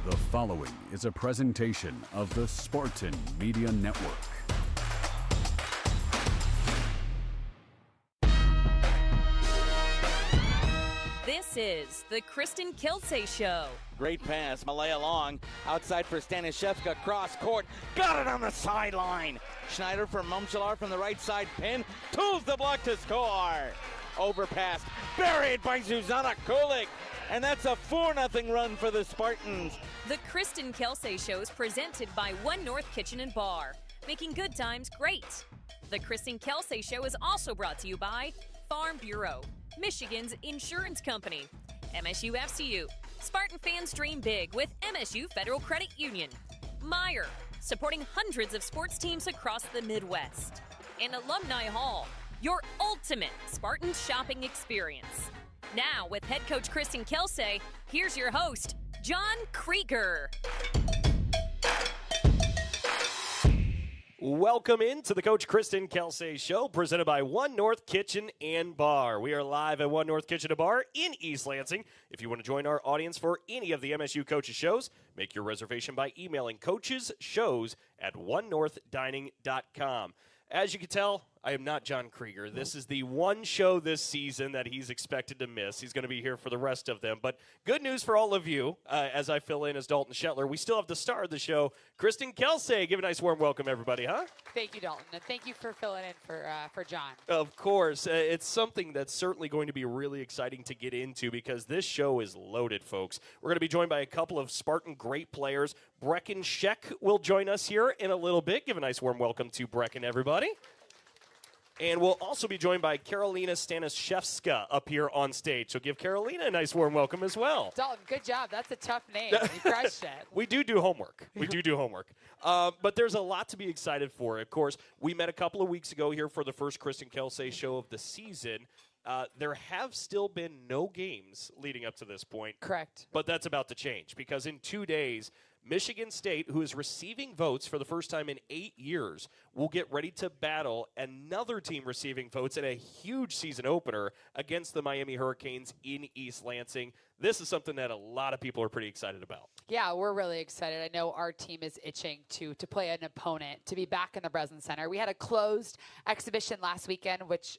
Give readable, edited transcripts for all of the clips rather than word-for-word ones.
The following is a presentation of the Spartan Media Network. This is the Kristen Kelsay Show. Great pass, Malaya long, outside for Staniszewska, cross court, got it on the sideline. Schneider from Mumchalar from the right side pin, tools the block to score. Overpass, buried by Zuzana Kulik, and that's a 4-0 run for the Spartans. The Kristen Kelsay Show is presented by One North Kitchen and Bar, making good times great. The Kristen Kelsay Show is also brought to you by Farm Bureau, Michigan's insurance company, MSU FCU, Spartan fans dream big with MSU Federal Credit Union, Meijer, supporting hundreds of sports teams across the Midwest, and Alumni Hall, your ultimate Spartan shopping experience. Now, with head coach Kristen Kelsay, here's your host, John Krieger. Welcome into the Coach Kristen Kelsay Show, presented by One North Kitchen and Bar. We are live at One North Kitchen and Bar in East Lansing. If you want to join our audience for any of the MSU Coaches shows, make your reservation by emailing coachesshows@onenorthdining.com. As you can tell, I am not John Krieger. This is the one show this season that he's expected to miss. He's going to be here for the rest of them. But good news for all of you, as I fill in as Dalton Shetler. We still have the star of the show, Kristen Kelsay. Give a nice warm welcome, everybody, huh? Thank you, Dalton, and thank you for filling in for John. Of course. It's something that's certainly going to be really exciting to get into because this show is loaded, folks. We're going to be joined by a couple of Spartan great players. Breccan Scheck will join us here in a little bit. Give a nice warm welcome to Breccan, everybody. And we'll also be joined by Karolina Staniszewska up here on stage. So give Karolina a nice warm welcome as well. Dalton, good job. That's a tough name. You crushed it. We do homework. We do homework. But there's a lot to be excited for. Of course, we met a couple of weeks ago here for the first Kristen Kelsay show of the season. There have still been no games leading up to this point. Correct. But that's about to change because in 2 days, Michigan State, who is receiving votes for the first time in 8 years, will get ready to battle another team receiving votes in a huge season opener against the Miami Hurricanes in East Lansing. This is something that a lot of people are pretty excited about. Yeah, we're really excited. I know our team is itching to play an opponent, to be back in the Breccan Center. We had a closed exhibition last week, which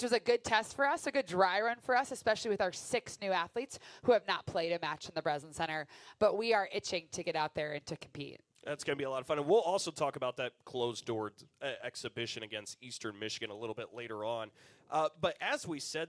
was a good test for us, a good dry run for us, especially with our 6 new athletes who have not played a match in the Breccan Center. But we are itching to get out there and to compete. That's going to be a lot of fun. And we'll also talk about that closed-door exhibition against Eastern Michigan a little bit later on. But as we said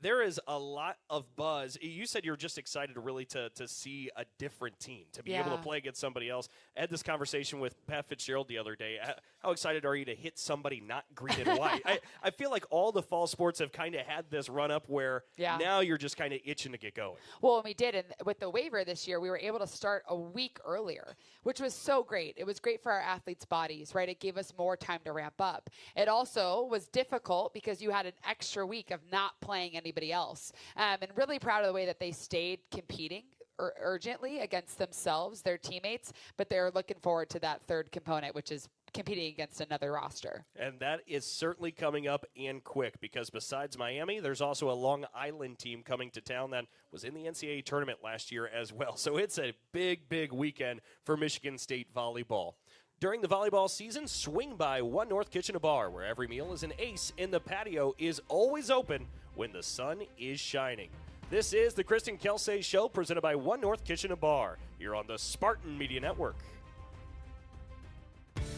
there is a lot of buzz. You said you were just excited to see a different team, to be able to play against somebody else. I had this conversation with Pat Fitzgerald the other day. How excited are you to hit somebody not green and white? I feel like all the fall sports have kind of had this run-up where now you're just kind of itching to get going. Well, and we did. And with the waiver this year, we were able to start a week earlier, which was so great. It was great for our athletes' bodies, right? It gave us more time to ramp up. It also was difficult because you had an extra week of not playing anybody else. And really proud of the way that they stayed competing urgently against themselves, their teammates, but they're looking forward to that third component, which is competing against another roster. And that is certainly coming up and quick because besides Miami, there's also a Long Island team coming to town that was in the NCAA tournament last year as well. So it's a big, big weekend for Michigan State volleyball. During the volleyball season, swing by One North Kitchen and Bar, where every meal is an ace and the patio is always open when the sun is shining. This is the Kristen Kelsay Show, presented by One North Kitchen and Bar, here on the Spartan Media Network.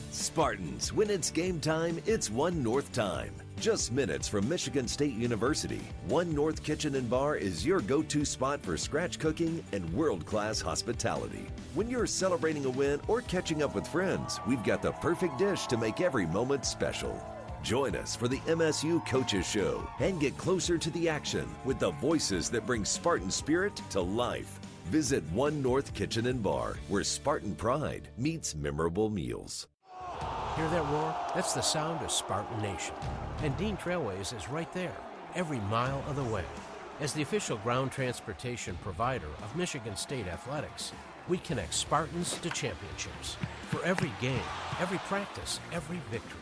Spartans, when it's game time, it's One North time. Just minutes from Michigan State University, One North Kitchen and Bar is your go-to spot for scratch cooking and world-class hospitality. When you're celebrating a win or catching up with friends, we've got the perfect dish to make every moment special. Join us for the MSU Coaches Show and get closer to the action with the voices that bring Spartan spirit to life. Visit One North Kitchen and Bar, where Spartan pride meets memorable meals. Hear that roar? That's the sound of Spartan Nation. And Dean Trailways is right there, every mile of the way. As the official ground transportation provider of Michigan State Athletics, we connect Spartans to championships. For every game, every practice, every victory,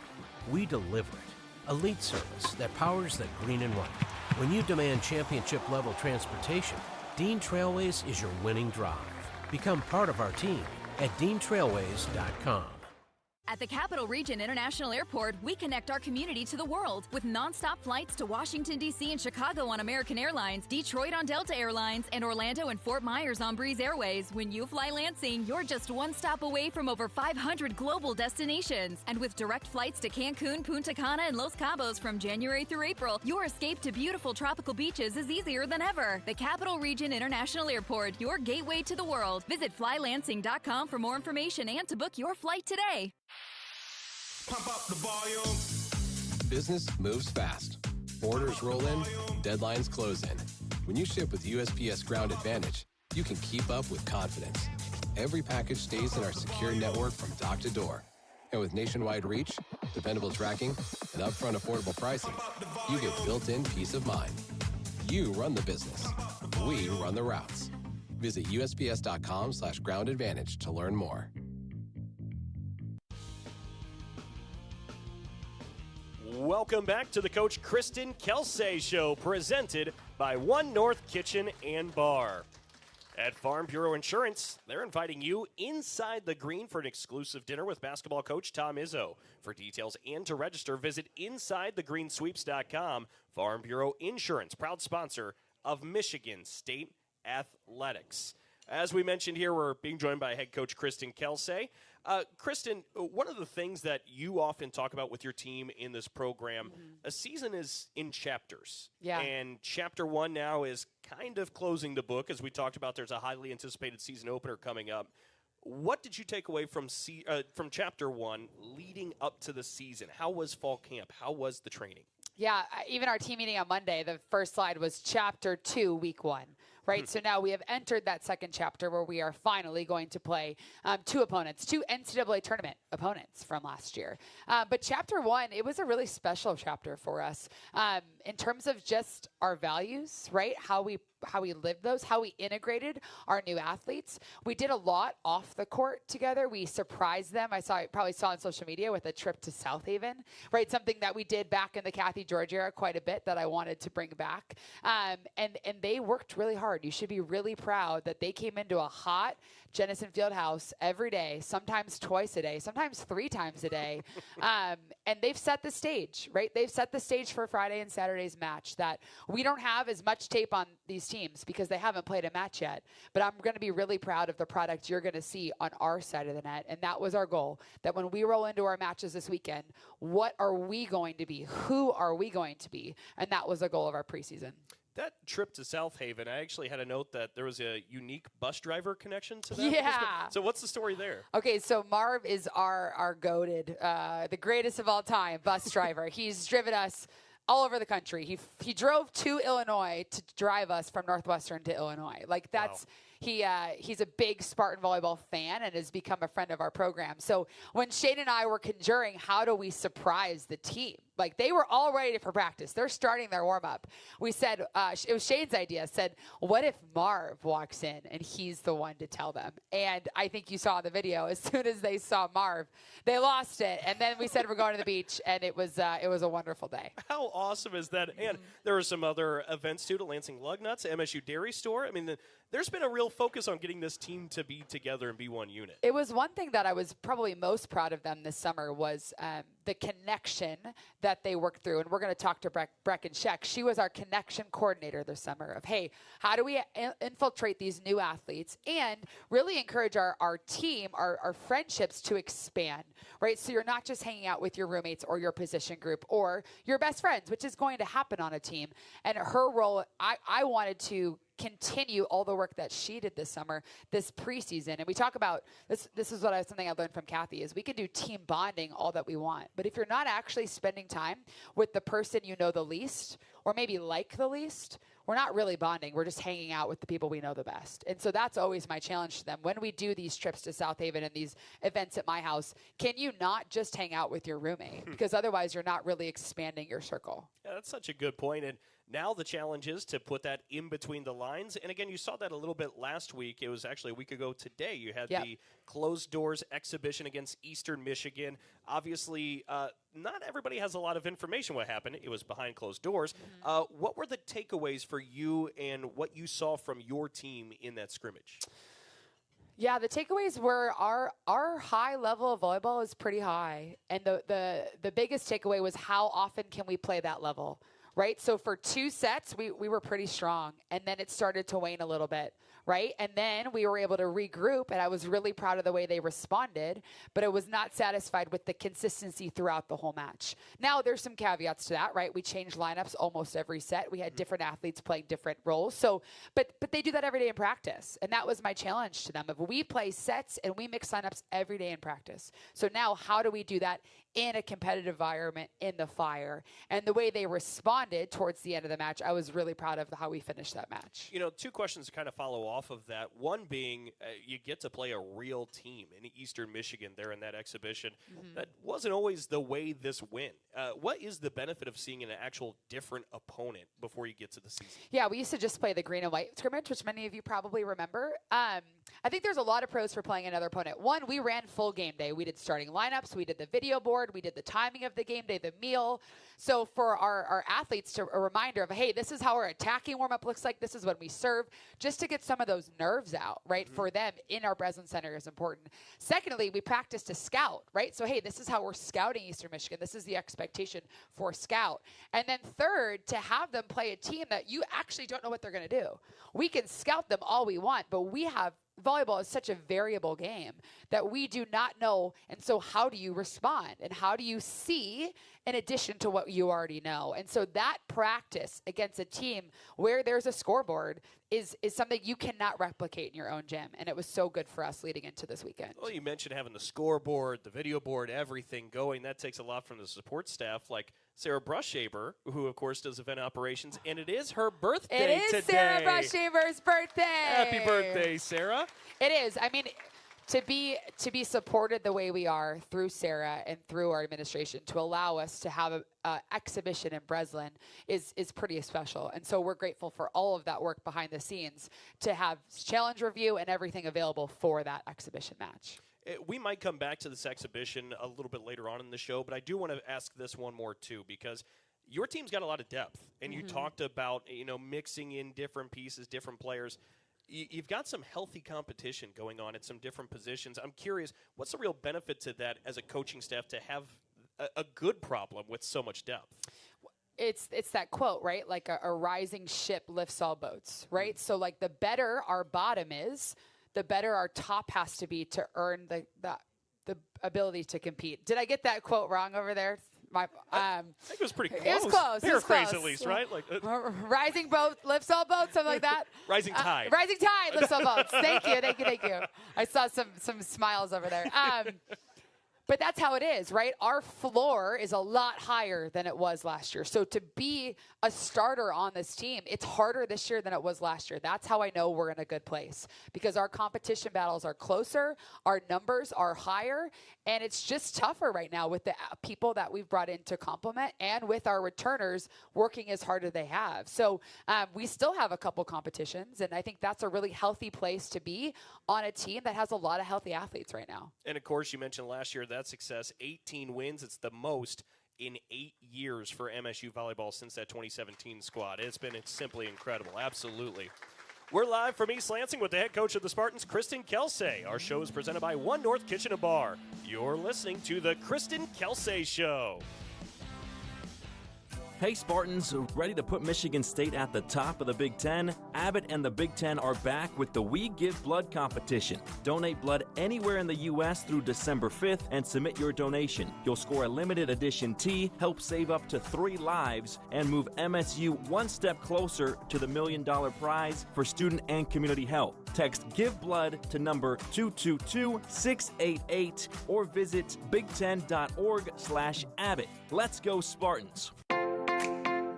we deliver it. Elite service that powers the green and white. When you demand championship-level transportation, Dean Trailways is your winning drive. Become part of our team at DeanTrailways.com. At the Capital Region International Airport, we connect our community to the world with nonstop flights to Washington, D.C. and Chicago on American Airlines, Detroit on Delta Airlines, and Orlando and Fort Myers on Breeze Airways. When you fly Lansing, you're just one stop away from over 500 global destinations. And with direct flights to Cancun, Punta Cana, and Los Cabos from January through April, your escape to beautiful tropical beaches is easier than ever. The Capital Region International Airport, your gateway to the world. Visit flylansing.com for more information and to book your flight today. Pump up the volume. Business moves fast. Orders roll in, deadlines close in. When you ship with USPS Ground Advantage, you can keep up with confidence. Every package stays in our secure network from dock to door. And with nationwide reach, dependable tracking, and upfront affordable pricing, you get built-in peace of mind. You run the business. We run the routes. Visit USPS.com/Ground Advantage to learn more. Welcome back to the Coach Kristen Kelsay Show, presented by One North Kitchen and Bar. At Farm Bureau Insurance, they're inviting you inside the green for an exclusive dinner with basketball coach Tom Izzo. For details and to register, visit InsideTheGreenSweeps.com. Farm Bureau Insurance, proud sponsor of Michigan State Athletics. As we mentioned here, we're being joined by head coach Kristen Kelsay. Kristen, one of the things that you often talk about with your team in this program, a season is in chapters. Yeah. And chapter one now is kind of closing the book. As we talked about, there's a highly anticipated season opener coming up. What did you take away from chapter one leading up to the season? How was fall camp? How was the training? Yeah, even our team meeting on Monday, the first slide was chapter 2, week 1. Right, so now we have entered that second chapter where we are finally going to play two opponents, two NCAA tournament opponents from last year. But chapter 1, it was a really special chapter for us in terms of just our values, right? How we lived those, how we integrated our new athletes. We did a lot off the court together. We surprised them. Probably saw on social media with a trip to South Haven, right? Something that we did back in the Kathy George era quite a bit that I wanted to bring back. And they worked really hard. You should be really proud that they came into a hot Jennison Fieldhouse every day, sometimes twice a day, sometimes 3 times a day. And they've set the stage, right? They've set the stage for Friday and Saturday's match that we don't have as much tape on these teams because they haven't played a match yet. But I'm going to be really proud of the product you're going to see on our side of the net. And that was our goal, that when we roll into our matches this weekend, what are we going to be? Who are we going to be? And that was the goal of our preseason. That trip to South Haven, I actually had a note that there was a unique bus driver connection to that. Yeah. So what's the story there? Okay, so Marv is our goated, the greatest of all time bus driver. He's driven us all over the country. He drove to Illinois to drive us from Northwestern to Illinois. Like that's. Wow. He's a big Spartan Volleyball fan and has become a friend of our program. So when Shane and I were conjuring how do we surprise the team, like they were all ready for practice. They're starting their warm-up. We said, it was Shane's idea, said, what if Marv walks in and he's the one to tell them? And I think you saw the video. As soon as they saw Marv, they lost it. And then we said we're going to the beach, and it was a wonderful day. How awesome is that? And there were some other events too, to Lansing Lugnuts, MSU Dairy Store. I mean, there's been a real focus on getting this team to be together and be one unit. It was one thing that I was probably most proud of them this summer was the connection that they worked through. And we're going to talk to Breccan Scheck. She was our connection coordinator this summer of, hey, how do we infiltrate these new athletes and really encourage our team, our friendships to expand, right? So you're not just hanging out with your roommates or your position group or your best friends, which is going to happen on a team. And her role, I wanted to continue all the work that she did this summer, this preseason. And we talk about this is something I learned from Kathy is we can do team bonding all that we want. But if you're not actually spending time with the person you know the least, or maybe like the least, we're not really bonding. We're just hanging out with the people we know the best. And so that's always my challenge to them. When we do these trips to South Haven and these events at my house, can you not just hang out with your roommate? Because otherwise you're not really expanding your circle. Yeah, that's such a good point. And now the challenge is to put that in between the lines. And again, you saw that a little bit last week. It was actually a week ago today. You had the closed doors exhibition against Eastern Michigan. Obviously, not everybody has a lot of information what happened. It was behind closed doors. What were the takeaways for you and what you saw from your team in that scrimmage? Yeah, the takeaways were our high level of volleyball is pretty high. And the biggest takeaway was how often can we play that level, right? So for 2 sets, we were pretty strong. And then it started to wane a little bit, right? And then we were able to regroup, and I was really proud of the way they responded, but I was not satisfied with the consistency throughout the whole match. Now, there's some caveats to that, right? We changed lineups almost every set. We had different athletes playing different roles. So, but they do that every day in practice, and that was my challenge to them. If we play sets and we mix lineups every day in practice. So now, how do we do that in a competitive environment in the Fire? And the way they responded towards the end of the match, I was really proud of how we finished that match. 2 questions to kind of follow off of that. One being you get to play a real team in Eastern Michigan there in that exhibition. That wasn't always the way this went. What is the benefit of seeing an actual different opponent before you get to the season? Yeah, we used to just play the green and white scrimmage, which many of you probably remember. I think there's a lot of pros for playing another opponent. One, we ran full game day. We did starting lineups. We did the video board. We did the timing of the game day, the meal. So for our athletes, a reminder of, hey, this is how our attacking warm-up looks like. This is when we serve, just to get some of those nerves out, right, for them in our Breccan Center is important. Secondly, we practice to scout, right? So, hey, this is how we're scouting Eastern Michigan. This is the expectation for scout. And then third, to have them play a team that you actually don't know what they're going to do. We can scout them all we want, but volleyball is such a variable game that we do not know. And so how do you respond? And how do you see in addition to what you already know? And so that practice against a team where there's a scoreboard is something you cannot replicate in your own gym. And it was so good for us leading into this weekend. Well, you mentioned having the scoreboard, the video board, everything going. That takes a lot from the support staff, like Sarah Brushaber, who, of course, does event operations, and it is her birthday today. It is Sarah Brushaber's birthday. Happy birthday, Sarah. It is. I mean, to be supported the way we are through Sarah and through our administration to allow us to have an exhibition in Breslin is pretty special. And so we're grateful for all of that work behind the scenes to have challenge review and everything available for that exhibition match. We might come back to this exhibition a little bit later on in the show, but I do want to ask this one more, too, because your team's got a lot of depth, and you talked about, mixing in different pieces, different players. You've got some healthy competition going on at some different positions. I'm curious, what's the real benefit to that as a coaching staff to have a good problem with so much depth? It's that quote, right? Like a rising ship lifts all boats, right? So like the better our bottom is, the better our top has to be to earn the ability to compete. Did I get that quote wrong over there? I think it was pretty close. It was close. Paraphrase at least, right? Like rising boat lifts all boats, something like that. Rising tide. Rising tide lifts all boats. Thank you. I saw some smiles over there. But that's how it is, right? Our floor is a lot higher than it was last year. So to be a starter on this team, it's harder this year than it was last year. That's how I know we're in a good place, because our competition battles are closer, our numbers are higher, and it's just tougher right now with the people that we've brought in to complement and with our returners working as hard as they have. So we still have a couple competitions, and I think that's a really healthy place to be on a team that has a lot of healthy athletes right now. And, of course, you mentioned last year that success, 18 wins. It's the most in 8 years for MSU volleyball since that 2017 squad. It's simply incredible. Absolutely. We're live from East Lansing with the head coach of the Spartans, Kristen Kelsay. Our show is presented by One North Kitchen and Bar. You're listening to the Kristen Kelsay Show. Hey Spartans, ready to put Michigan State at the top of the Big Ten? Abbott and the Big Ten are back with the We Give Blood competition. Donate blood anywhere in the U.S. through December 5th and submit your donation. You'll score a limited edition tee, help save up to 3 lives, and move MSU one step closer to the $1 million prize for student and community health. Text Give Blood to number 222-688 or visit big10.org/Abbott. Let's go Spartans.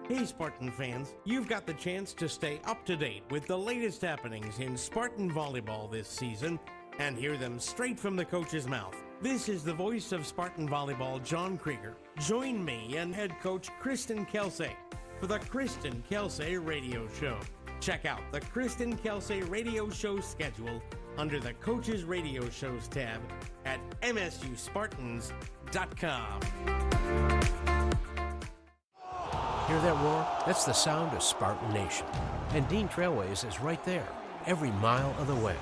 Hey Spartan fans, you've got the chance to stay up to date with the latest happenings in Spartan Volleyball this season and hear them straight from the coach's mouth. This is the voice of Spartan Volleyball, John Krieger. Join me and head coach Kristen Kelsay for the Kristen Kelsay Radio Show. Check out the Kristen Kelsay Radio Show schedule under the Coaches Radio Shows tab at msuspartans.com. Hear that roar? That's the sound of Spartan Nation. And Dean Trailways is right there, every mile of the way.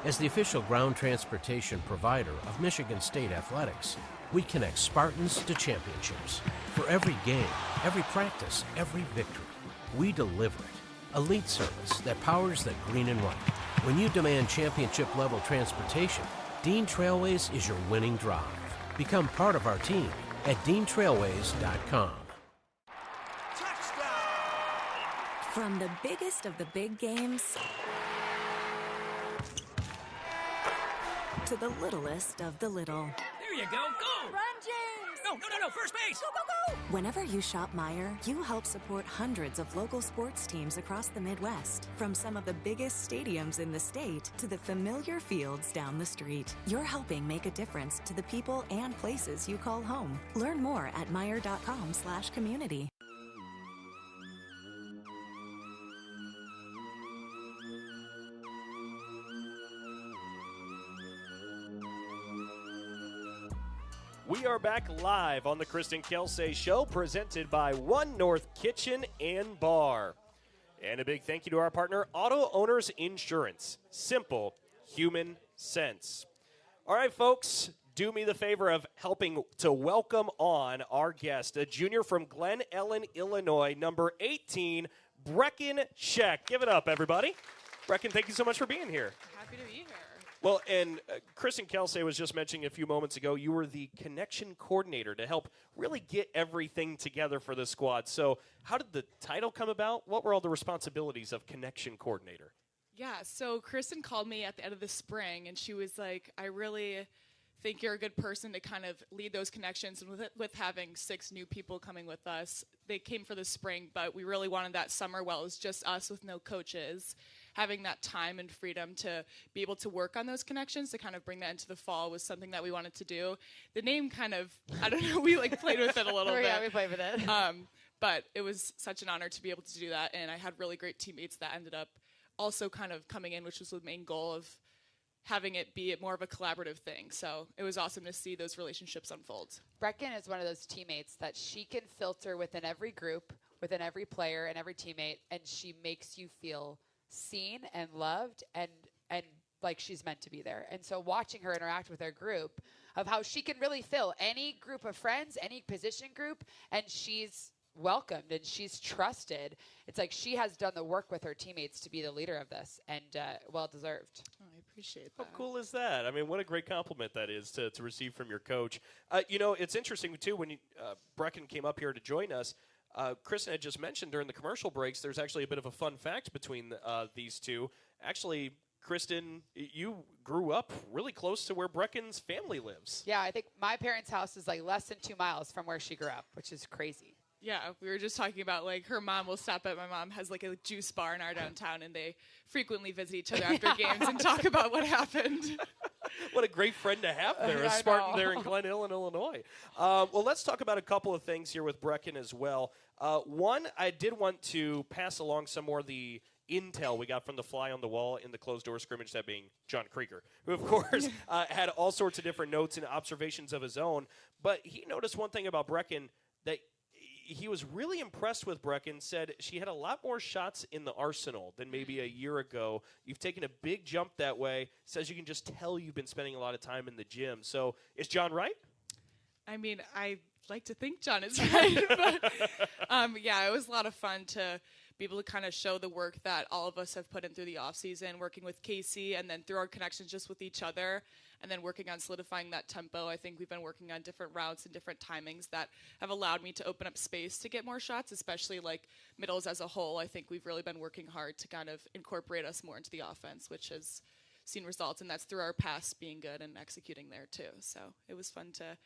As the official ground transportation provider of Michigan State Athletics, we connect Spartans to championships. For every game, every practice, every victory, we deliver it. Elite service that powers the green and white. When you demand championship-level transportation, Dean Trailways is your winning drive. Become part of our team at DeanTrailways.com. From the biggest of the big games to the littlest of the little. There you go, go! Run, James! No, first base! Go, go, go! Whenever you shop Meijer, you help support hundreds of local sports teams across the Midwest. From some of the biggest stadiums in the state to the familiar fields down the street. You're helping make a difference to the people and places you call home. Learn more at Meijer.com/community. We are back live on the Kristen Kelsay Show, presented by One North Kitchen and Bar. And a big thank you to our partner, Auto Owners Insurance. Simple, human sense. All right, folks, do me the favor of helping to welcome on our guest, a junior from Glen Ellen, Illinois, number 18, Breccan Scheck. Give it up, everybody. Breccan, thank you so much for being here. Happy to be here. Well, and Kristen Kelsay was just mentioning a few moments ago, you were the connection coordinator to help really get everything together for the squad. So how did the title come about? What were all the responsibilities of connection coordinator? Yeah, so Kristen called me at the end of the spring, and she was like, I really think you're a good person to kind of lead those connections. And with having 6 new people coming with us, they came for the spring, but we really wanted that summer while it was just us with no coaches. Having that time and freedom to be able to work on those connections, to kind of bring that into the fall, was something that we wanted to do. The name kind of, I don't know, we played with it a little bit. Yeah, we played with it. But it was such an honor to be able to do that, and I had really great teammates that ended up also kind of coming in, which was the main goal of having it be more of a collaborative thing. So it was awesome to see those relationships unfold. Breccan is one of those teammates that she can filter within every group, within every player and every teammate, and she makes you feel seen and loved and like she's meant to be there. And so watching her interact with her group, of how she can really fill any group of friends, any position group, and she's welcomed and she's trusted. It's like she has done the work with her teammates to be the leader of this, and well deserved. Oh, I appreciate that. How cool is that? I mean, what a great compliment that is to receive from your coach. It's interesting too when Breccan came up here to join us. Kristen had just mentioned during the commercial breaks, there's actually a bit of a fun fact between these two. Actually, Kristen, you grew up really close to where Breccan's family lives. Yeah, I think my parents' house is like less than 2 miles from where she grew up, which is crazy. Yeah, we were just talking about her mom will stop at, my mom has a juice bar in our downtown, and they frequently visit each other after games and talk about what happened. What a great friend to have there, a Spartan there in Glen Ellen, Illinois. Well, let's talk about a couple of things here with Breccan as well. One, I did want to pass along some more of the intel we got from the fly on the wall in the closed-door scrimmage, that being John Krieger, who, of course, had all sorts of different notes and observations of his own. But he noticed one thing about Breccan, that he was really impressed with Breccan, said she had a lot more shots in the arsenal than maybe a year ago. You've taken a big jump that way. Says you can just tell you've been spending a lot of time in the gym. So is John right? I mean, I like to think John is right. But, it was a lot of fun to be able to kind of show the work that all of us have put in through the offseason, working with Casey, and then through our connections just with each other, and then working on solidifying that tempo. I think we've been working on different routes and different timings that have allowed me to open up space to get more shots, especially middles as a whole. I think we've really been working hard to kind of incorporate us more into the offense, which has seen results, and that's through our pass being good and executing there too. So it was fun to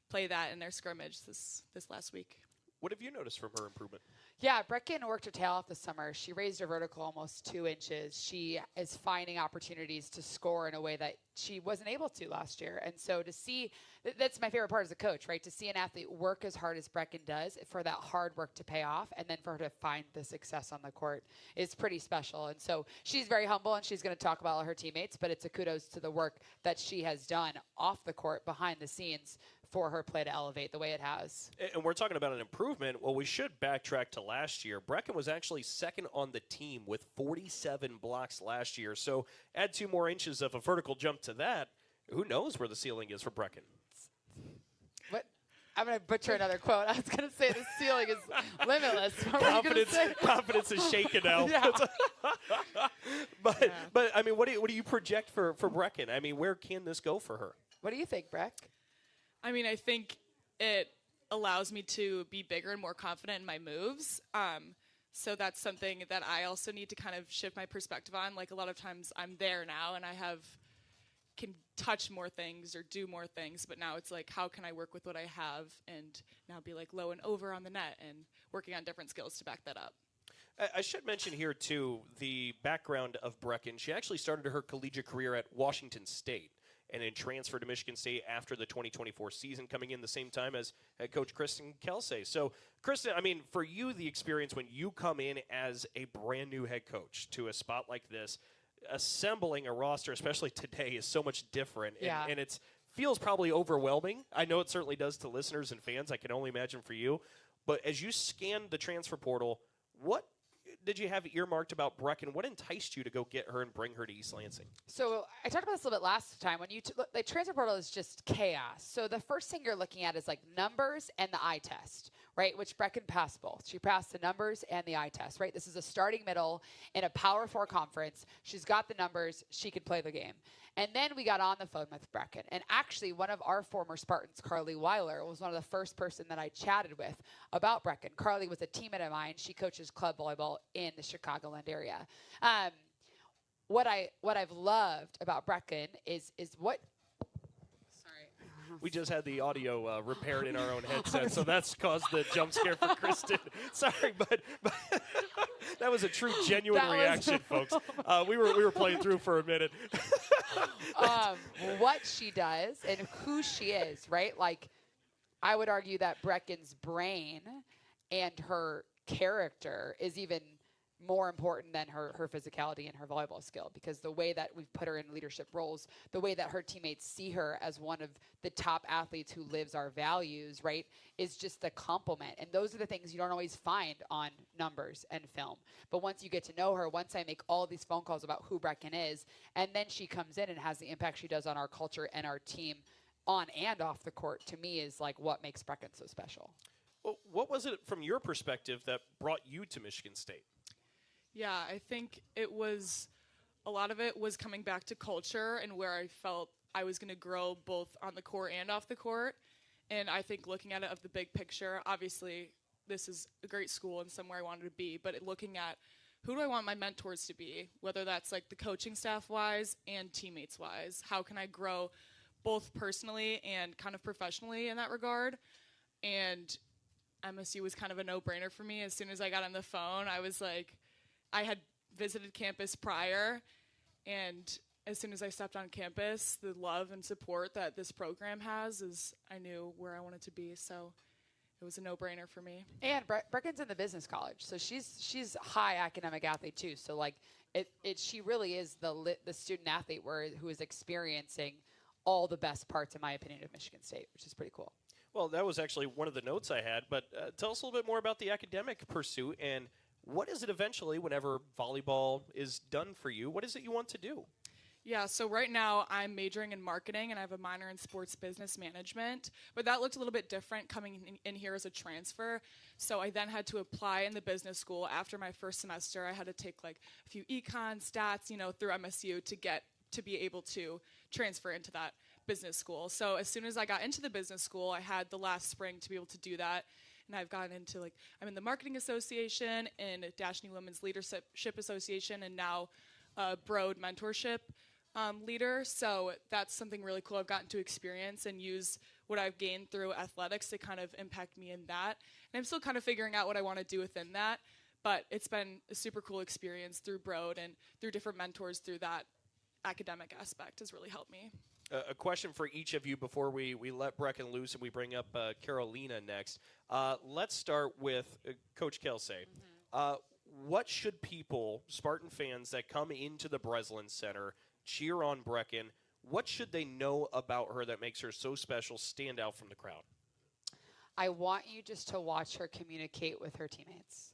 play that in their scrimmage this last week. What have you noticed from her improvement? Yeah, Breccan worked her tail off this summer. She raised her vertical almost 2 inches. She is finding opportunities to score in a way that she wasn't able to last year. And so to see, that's my favorite part as a coach, right? To see an athlete work as hard as Breccan does, for that hard work to pay off, and then for her to find the success on the court is pretty special. And so she's very humble, and she's going to talk about all her teammates, but it's a kudos to the work that she has done off the court, behind the scenes, for her play to elevate the way it has. And we're talking about an improvement. Well, we should backtrack to last year. Breccan was actually second on the team with 47 blocks last year. So add 2 more inches of a vertical jump to that. Who knows where the ceiling is for Breccan? What? I'm going to butcher another quote. I was going to say the ceiling is limitless. Confidence is shaken now. Yeah. But I mean, what do you project for Breccan? I mean, where can this go for her? What do you think, Breck? I mean, I think it allows me to be bigger and more confident in my moves. So that's something that I also need to kind of shift my perspective on. Like, a lot of times I'm there now and I can touch more things or do more things, but now it's like, how can I work with what I have and now be like low and over on the net and working on different skills to back that up. I should mention here, too, the background of Breccan. She actually started her collegiate career at Washington State and then transferred to Michigan State after the 2024 season, coming in the same time as head coach Kristen Kelsay. So, Kristen, I mean, for you, the experience when you come in as a brand new head coach to a spot like this, assembling a roster, especially today, is so much different. Yeah. And it feels probably overwhelming. I know it certainly does to listeners and fans. I can only imagine for you. But as you scanned the transfer portal, what did you have earmarked about Breccan? What enticed you to go get her and bring her to East Lansing? So I talked about this a little bit last time. When you the transfer portal is just chaos. So the first thing you're looking at is like numbers and the eye test, right? Which Breccan passed both. She passed the numbers and the eye test, right? This is a starting middle in a Power 4 conference. She's got the numbers. She could play the game. And then we got on the phone with Breccan. And actually, one of our former Spartans, Carly Weiler, was one of the first person that I chatted with about Breccan. Carly was a teammate of mine. She coaches club volleyball in the Chicagoland area. What I've loved about Breccan is what. We just had the audio repaired in our own headset, so that's caused the jump scare for Kristen. Sorry, but that was a true, genuine reaction, folks. We were playing through for a minute. What she does and who she is, right? Like, I would argue that Breccan's brain and her character is even more important than her physicality and her volleyball skill, because the way that we've put her in leadership roles, the way that her teammates see her as one of the top athletes who lives our values, right, is just the compliment. And those are the things you don't always find on numbers and film. But once you get to know her, once I make all these phone calls about who Breccan is, and then she comes in and has the impact she does on our culture and our team on and off the court, to me is like what makes Breccan so special. Well, what was it from your perspective that brought you to Michigan State? Yeah, I think a lot of it was coming back to culture and where I felt I was going to grow both on the court and off the court. And I think looking at it of the big picture, obviously this is a great school and somewhere I wanted to be, but looking at who do I want my mentors to be, whether that's like the coaching staff wise and teammates wise, how can I grow both personally and kind of professionally in that regard? And MSU was kind of a no-brainer for me. As soon as I got on the phone, I was like, I had visited campus prior, and as soon as I stepped on campus, the love and support that this program has I knew where I wanted to be, so it was a no-brainer for me. And Breccan's in the business college, so she's a high academic athlete too. So like she really is the student athlete who is experiencing all the best parts, in my opinion, of Michigan State, which is pretty cool. Well, that was actually one of the notes I had, but tell us a little bit more about the academic pursuit and what is it eventually, whenever volleyball is done for you, what is it you want to do? Yeah, so right now I'm majoring in marketing and I have a minor in sports business management, but that looked a little bit different coming in here as a transfer. So I then had to apply in the business school. After my first semester, I had to take like a few econ stats, through MSU to be able to transfer into that business school. So as soon as I got into the business school, I had the last spring to be able to do that. And I've gotten into I'm in the Marketing Association and Dashny Women's Leadership Association, and now Broad Mentorship leader. So that's something really cool I've gotten to experience and use what I've gained through athletics to kind of impact me in that. And I'm still kind of figuring out what I want to do within that, but it's been a super cool experience through Broad and through different mentors through that academic aspect has really helped me. A question for each of you before we let Breccan loose and we bring up Karolina next. Let's start with Coach Kelsay. Mm-hmm. What should people, Spartan fans that come into the Breslin Center, cheer on Breccan, What should they know about her that makes her so special, stand out from the crowd? I want you just to watch her communicate with her teammates,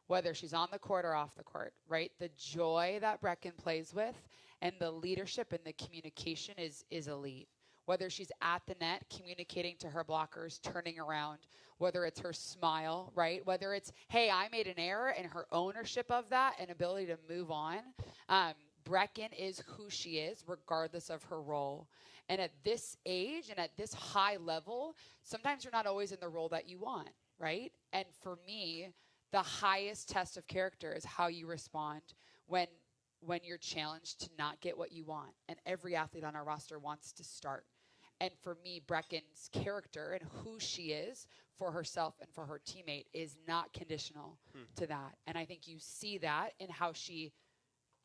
whether she's on the court or off the court, right? The joy that Breccan plays with and the leadership and the communication is elite. Whether she's at the net communicating to her blockers, turning around, whether it's her smile, right? Whether it's, hey, I made an error, and her ownership of that and ability to move on. Breccan is who she is, regardless of her role. And at this age and at this high level, sometimes you're not always in the role that you want, right? And for me, the highest test of character is how you respond when you're challenged to not get what you want. And every athlete on our roster wants to start. And for me, Breccan's character and who she is for herself and for her teammate is not conditional to that. And I think you see that in how she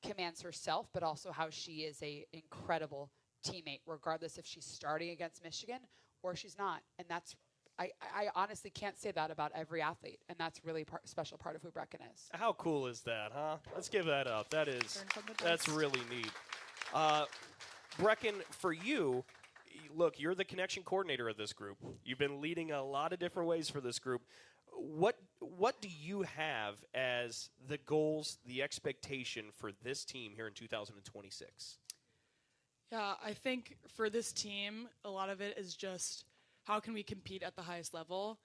commands herself, but also how she is a incredible teammate, regardless if she's starting against Michigan or she's not. And that's, I honestly can't say that about every athlete, and that's really special part of who Breccan is. How cool is that, huh? Let's give that up. That's really neat. Breccan, for you, look, you're the connection coordinator of this group. You've been leading a lot of different ways for this group. What do you have as the goals, the expectation for this team here in 2026? Yeah, I think for this team, a lot of it is just how can we compete at the highest level?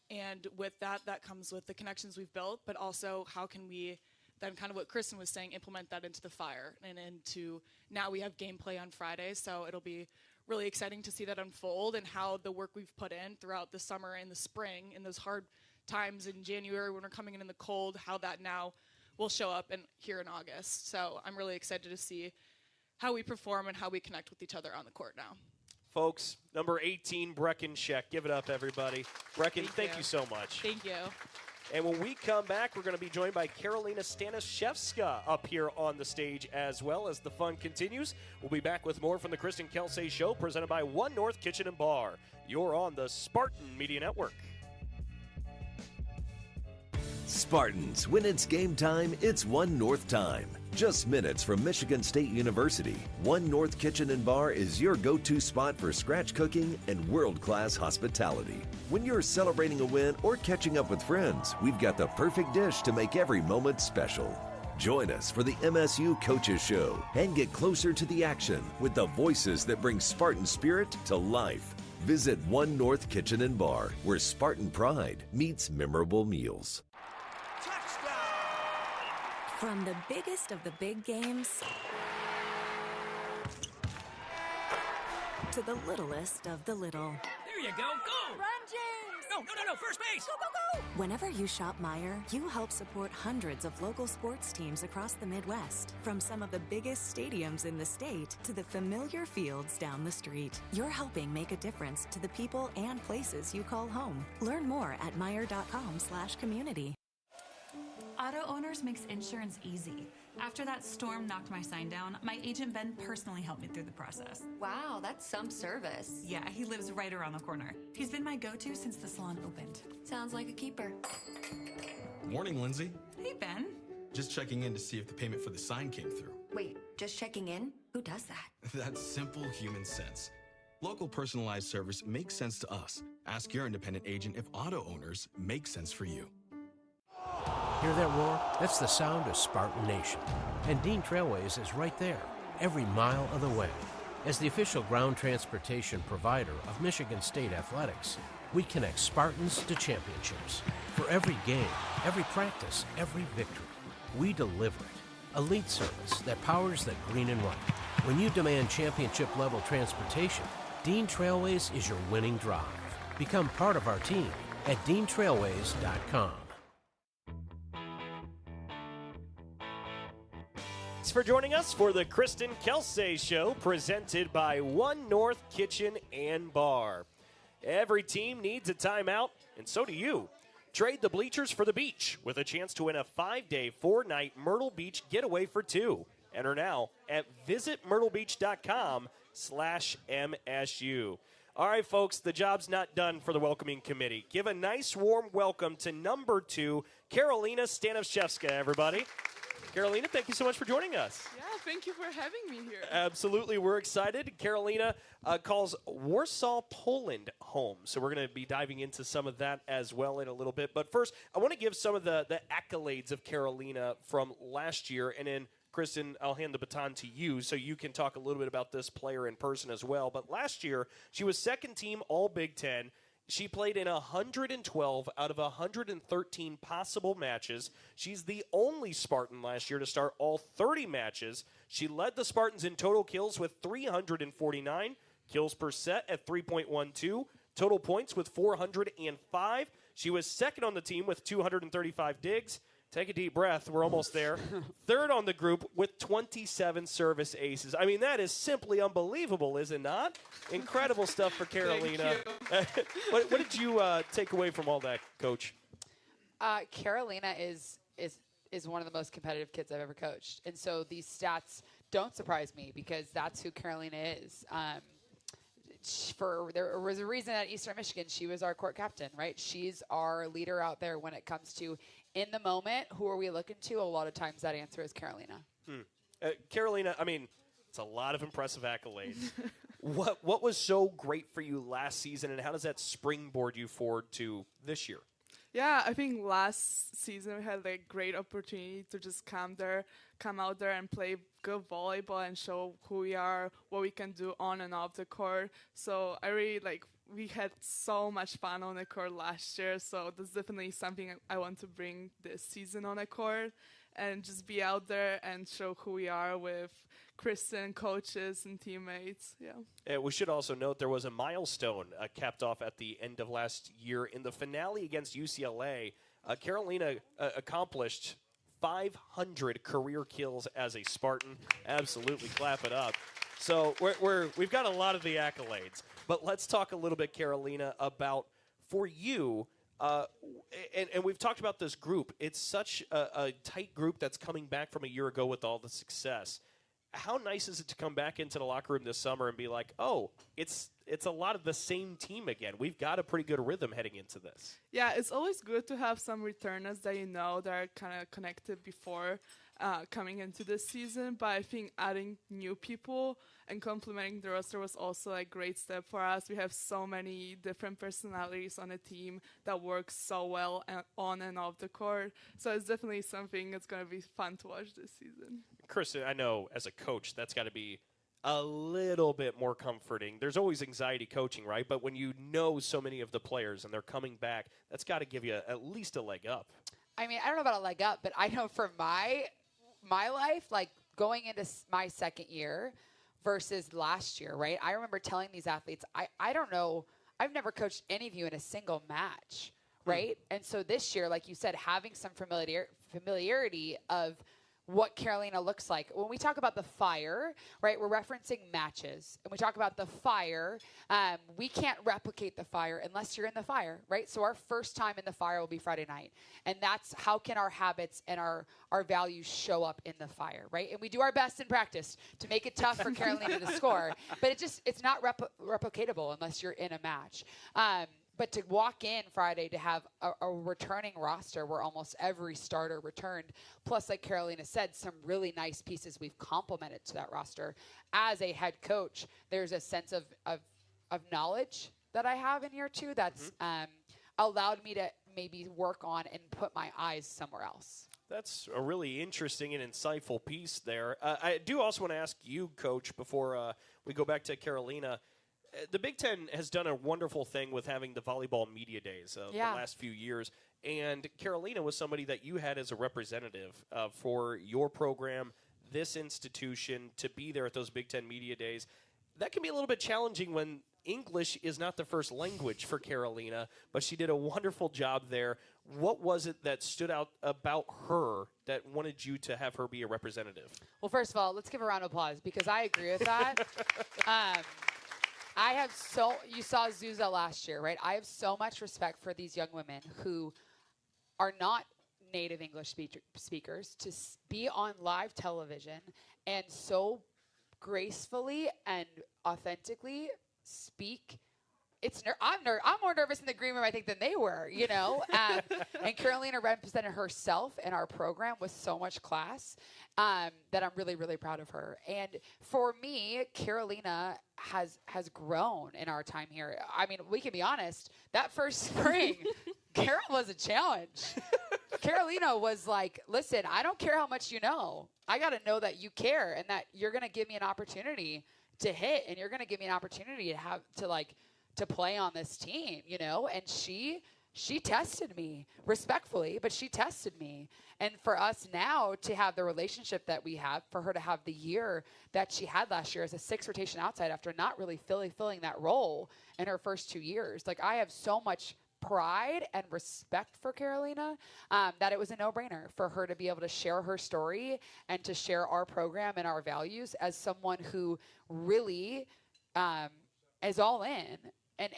And with that comes with the connections we've built, but also how can we then, kind of what Kristen was saying, implement that into the fire and into now we have gameplay on Friday, so it'll be really exciting to see that unfold and how the work we've put in throughout the summer and the spring and those hard times in January when we're coming in the cold, how that now will show up here in August. So I'm really excited to see how we perform and how we connect with each other on the court now. Folks, number 18, Breccan Scheck. Give it up, everybody. Breccan, thank you so much. Thank you. And when we come back, we're going to be joined by Karolina Staniszewska up here on the stage as well as the fun continues. We'll be back with more from the Kristen Kelsay Show presented by One North Kitchen and Bar. You're on the Spartan Media Network. Spartans, when it's game time, it's One North time. Just minutes from Michigan State University, One North Kitchen and Bar is your go-to spot for scratch cooking and world-class hospitality. When you're celebrating a win or catching up with friends, we've got the perfect dish to make every moment special. Join us for the MSU Coaches Show and get closer to the action with the voices that bring Spartan spirit to life. Visit One North Kitchen and Bar, where Spartan pride meets memorable meals. From the biggest of the big games to the littlest of the little. There you go. Go! Run, James! No, first base! Go, go, go! Whenever you shop Meijer, you help support hundreds of local sports teams across the Midwest. From some of the biggest stadiums in the state to the familiar fields down the street. You're helping make a difference to the people and places you call home. Learn more at Meijer.com/community. Auto Owners makes insurance easy. After that storm knocked my sign down, my agent Ben personally helped me through the process. Wow, that's some service. Yeah, he lives right around the corner. He's been my go-to since the salon opened. Sounds like a keeper. Morning, Lindsay. Hey, Ben. Just checking in to see if the payment for the sign came through. Wait, just checking in? Who does that? That's simple human sense. Local personalized service makes sense to us. Ask your independent agent if Auto Owners make sense for you. Hear that roar? That's the sound of Spartan Nation. And Dean Trailways is right there, every mile of the way. As the official ground transportation provider of Michigan State Athletics, we connect Spartans to championships. For every game, every practice, every victory, we deliver it. Elite service that powers the green and white. When you demand championship-level transportation, Dean Trailways is your winning drive. Become part of our team at DeanTrailways.com. Thanks for joining us for the Kristen Kelsay Show presented by One North Kitchen and Bar. Every team needs a timeout, and so do you. Trade the bleachers for the beach with a chance to win a 5-day, 4-night Myrtle Beach getaway for two. Enter now at visitmyrtlebeach.com/MSU. All right, folks, the job's not done for the welcoming committee. Give a nice, warm welcome to number 2, Karolina Staniszewska, everybody. Karolina, thank you so much for joining us. Yeah, thank you for having me here. Absolutely, we're excited. Karolina calls Warsaw, Poland home. So we're going to be diving into some of that as well in a little bit. But first, I want to give some of the accolades of Karolina from last year. And then, Kristen, I'll hand the baton to you so you can talk a little bit about this player in person as well. But last year, she was second team All Big Ten. She played in 112 out of 113 possible matches. She's the only Spartan last year to start all 30 matches. She led the Spartans in total kills with 349, kills per set at 3.12, total points with 405. She was second on the team with 235 digs. Take a deep breath. We're almost there. Third on the group with 27 service aces. I mean, that is simply unbelievable, is it not? Incredible stuff for Karolina. What did you take away from all that, Coach? Karolina is one of the most competitive kids I've ever coached. And so these stats don't surprise me because that's who Karolina is. There was a reason at Eastern Michigan she was our court captain, right? She's our leader out there when it comes to in the moment, who are we looking to? A lot of times that answer is Karolina. Karolina, I mean, it's a lot of impressive accolades. What was so great for you last season, and how does that springboard you forward to this year? Yeah, I think last season we had a great opportunity to just come out there and play good volleyball and show who we are, what we can do on and off the court. So I really we had so much fun on the court last year. So that's definitely something I want to bring this season on the court and just be out there and show who we are with Kristen, coaches, and teammates. Yeah. We should also note there was a milestone capped off at the end of last year in the finale against UCLA. Karolina accomplished 500 career kills as a Spartan. Absolutely clap it up. So we've got a lot of the accolades. But let's talk a little bit, Karolina, about for you, and we've talked about this group. It's such a tight group that's coming back from a year ago with all the success. How nice is it to come back into the locker room this summer and be like, oh, it's a lot of the same team again. We've got a pretty good rhythm heading into this. Yeah, it's always good to have some returners that you know that are kind of connected before coming into this season. But I think adding new people and complementing the roster was also a great step for us. We have so many different personalities on the team that work so well on and off the court. So it's definitely something that's going to be fun to watch this season. Kristen, I know as a coach that's got to be a little bit more comforting. There's always anxiety coaching, right? But when you know so many of the players and they're coming back, that's got to give you at least a leg up. I mean, I don't know about a leg up, but I know for my life, going into my second year versus last year, right? I remember telling these athletes, I don't know, I've never coached any of you in a single match, right? And so this year, like you said, having some familiarity of what Karolina looks like. When we talk about the fire, right, we're referencing matches. And we talk about the fire, we can't replicate the fire unless you're in the fire, right? So our first time in the fire will be Friday night. And that's how can our habits and our values show up in the fire, right? And we do our best in practice to make it tough for Karolina to score. But it's not replicatable unless you're in a match. But to walk in Friday to have a returning roster where almost every starter returned, plus, like Karolina said, some really nice pieces we've complemented to that roster. As a head coach, there's a sense of knowledge that I have in year two that's allowed me to maybe work on and put my eyes somewhere else. That's a really interesting and insightful piece there. I do also want to ask you, Coach, before we go back to Karolina. The Big Ten has done a wonderful thing with having the volleyball media days the last few years. And Karolina was somebody that you had as a representative for your program, this institution, to be there at those Big Ten media days. That can be a little bit challenging when English is not the first language for Karolina, but she did a wonderful job there. What was it that stood out about her that wanted you to have her be a representative? Well, first of all, let's give a round of applause because I agree with that. You saw Zuza last year, right? I have so much respect for these young women who are not native English speakers to be on live television and so gracefully and authentically speak I'm more nervous in the green room, I think, than they were, you know. And Karolina represented herself and our program with so much class that I'm really, really proud of her. And for me, Karolina has grown in our time here. I mean, we can be honest. That first spring, Carol was a challenge. Karolina was like, listen, I don't care how much you know. I got to know that you care and that you're going to give me an opportunity to hit, and you're going to give me an opportunity to play on this team, you know. And she tested me respectfully, but she tested me. And for us now to have the relationship that we have, for her to have the year that she had last year as a 6th rotation outside after not really filling that role in her first 2 years, like, I have so much pride and respect for Karolina that it was a no-brainer for her to be able to share her story and to share our program and our values as someone who really is all in and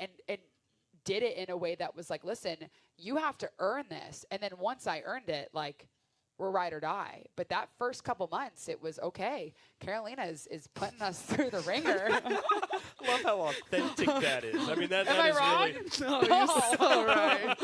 did it in a way that was like, listen, you have to earn this. And then once I earned it, like, we're ride or die. But that first couple months, it was okay. Karolina is putting us through the ringer. Love how authentic that is. I mean, that Am I is wrong? really. No, you're so right.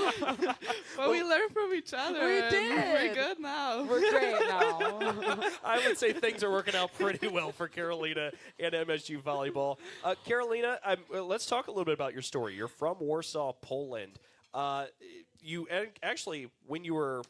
But we learned from each other. We and did. We're good now. We're great now. I would say things are working out pretty well for Karolina and MSU volleyball. Karolina, let's talk a little bit about your story. You're from Warsaw, Poland. You actually, when you were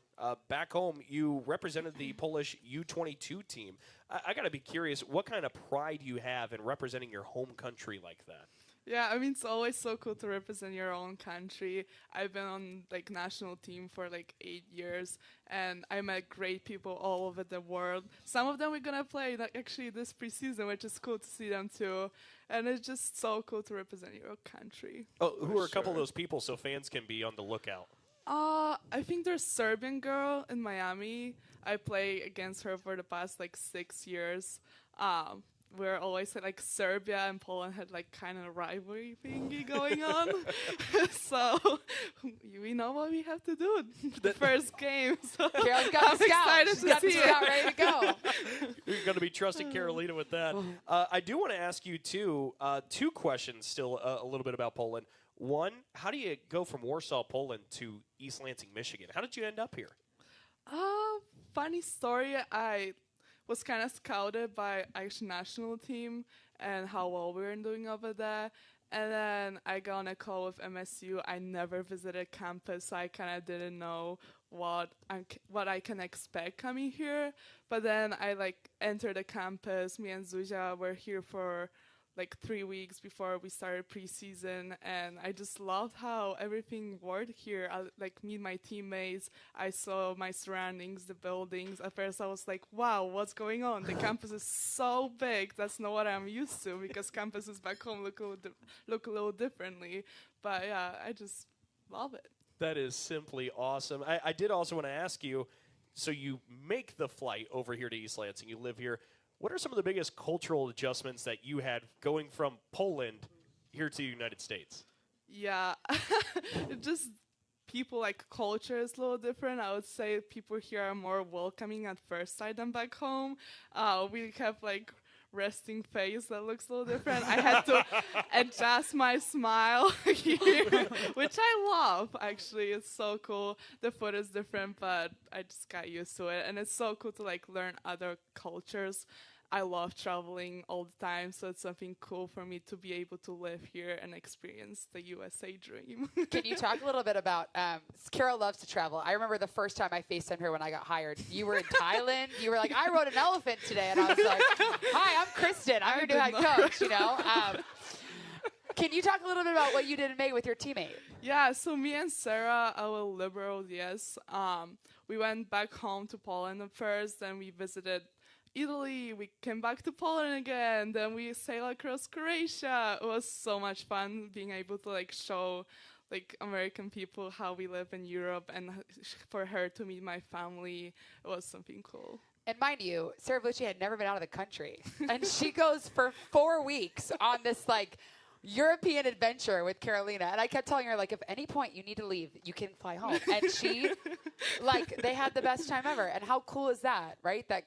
back home, you represented the Polish U22 team. I got to be curious, what kind of pride you have in representing your home country like that? Yeah, I mean, it's always so cool to represent your own country. I've been on, like, national team for, like, 8 years, and I met great people all over the world. Some of them we're going to play, like, actually this preseason, which is cool to see them, too. And it's just so cool to represent your country. Oh, who are a couple of those people so fans can be on the lookout? I think there's a Serbian girl in Miami. I play against her for the past, like, 6 years. We're always like Serbia and Poland had like kind of a rivalry thingy going on. So we know what we have to do the first game. So Carol's got the scout. She's got the scout ready to go. You're going to be trusting Karolina with that. I do want to ask you, too, 2 questions still a little bit about Poland. One, how do you go from Warsaw, Poland to East Lansing, Michigan? How did you end up here? Funny story. I was kind of scouted by actually national team and how well we were doing over there. And then I got on a call with MSU. I never visited campus, so I kind of didn't know what I can expect coming here. But then I like entered the campus. Me and Zuzia were here for like 3 weeks before we started preseason, and I just loved how everything worked here. I like meet my teammates. I saw my surroundings, the buildings. At first I was like, wow, what's going on? The campus is so big. That's not what I'm used to, because campuses back home look a little differently. But yeah, I just love it. That is simply awesome. I did also want to ask you, so you make the flight over here to East Lansing, you live here. What are some of the biggest cultural adjustments that you had going from Poland here to the United States? Yeah, just people, like, culture is a little different. I would say people here are more welcoming at first sight than back home. We have, like, resting face that looks a little different. I had to adjust my smile here, which I love, actually. It's so cool. The food is different, but I just got used to it. And it's so cool to, like, learn other cultures. I love traveling all the time, so it's something cool for me to be able to live here and experience the USA dream. Can you talk a little bit about, Carol loves to travel. I remember the first time I FaceTimed her when I got hired. You were in Thailand. You were like, I rode an elephant today. And I was like, hi, I'm Kristen. I'm your new head coach, you know. Can you talk a little bit about what you did in May with your teammate? Yeah, so me and Sarah, our liberal, we went back home to Poland at first, then we visited Italy, we came back to Poland again, then we sailed across Croatia. It was so much fun being able to like show like American people how we live in Europe, and for her to meet my family, it was something cool. And mind you, Sarah Vellucci had never been out of the country. And she goes for 4 weeks on this like European adventure with Karolina. And I kept telling her, like, if any point you need to leave, you can fly home. And she, like, they had the best time ever. And how cool is that, right? That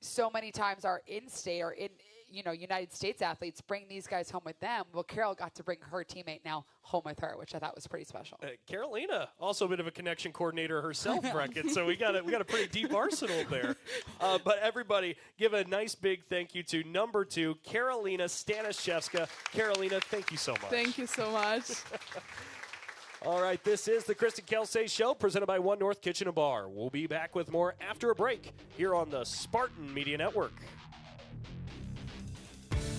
so many times our in-state or United States athletes bring these guys home with them. Well, Carol got to bring her teammate now home with her, which I thought was pretty special. Karolina, also a bit of a connection coordinator herself, Breccan. So we got a pretty deep arsenal there. But everybody, give a nice big thank you to number 2, Karolina Staniszewska. Karolina, thank you so much. Thank you so much. All right, this is the Kristen Kelsay Show, presented by One North Kitchen and Bar. We'll be back with more after a break here on the Spartan Media Network.